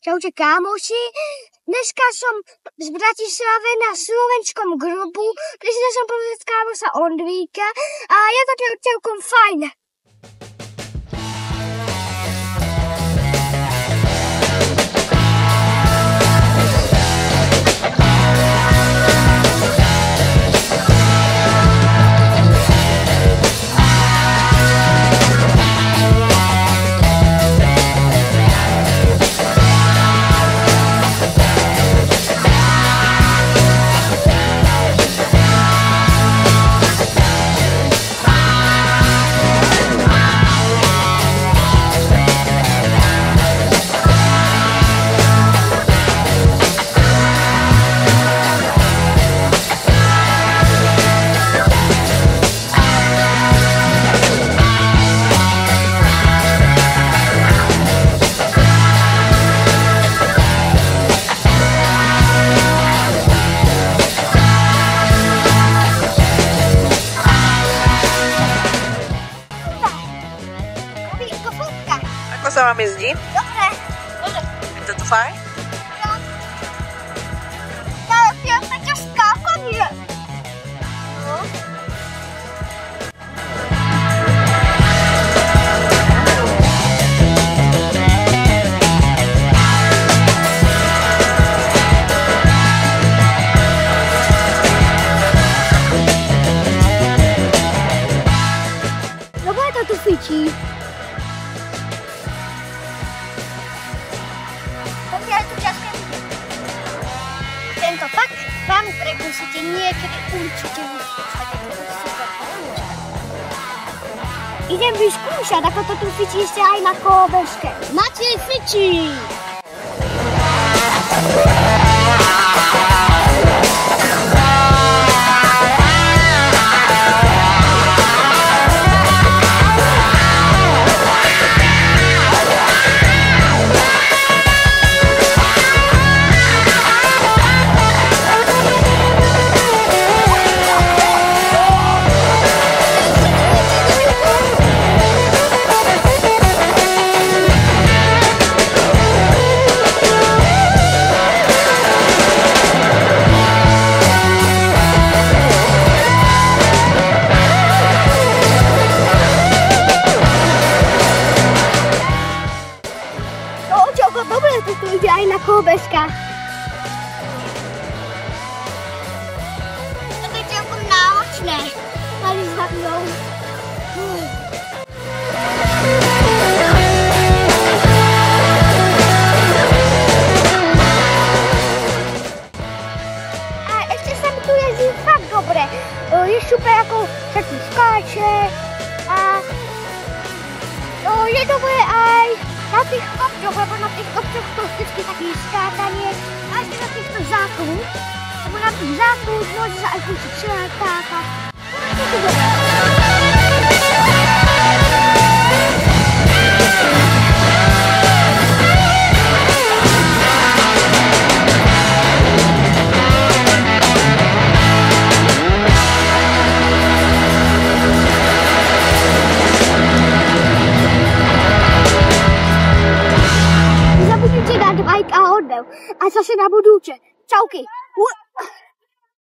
Čaute kámoši, dneska som z Bratislavy na slovenskom grupu, prišla som povedať kámoša Ondvíka a je to celkom fajn. Ako sa vám jezdí? Dobre. Je to tu fajn? Jo. Ja sa skákam, že? No. No bude to tu fičí. Tento fakt vám prekúsite niekedy určite vyskúšať. Idem vyskúšať, ako to tu fičí ešte aj na kolobežke. Matej fičí! Dobre, to ide aj na kolobežkách. To je celkom náročné. Mali za mnou. A ešte sa mi tu jezdí fakt dobre. Je super, ako sa tu skáče a je dobré aj na tých kopcoch, lebo na tých kopcoch to vždycky taký skátanie. A ešte na týchto záklub, lebo na tých záklub môže sa aj pustiť čelátáka. To je dobré. Like a odbev. A zase na budúce. Čauky.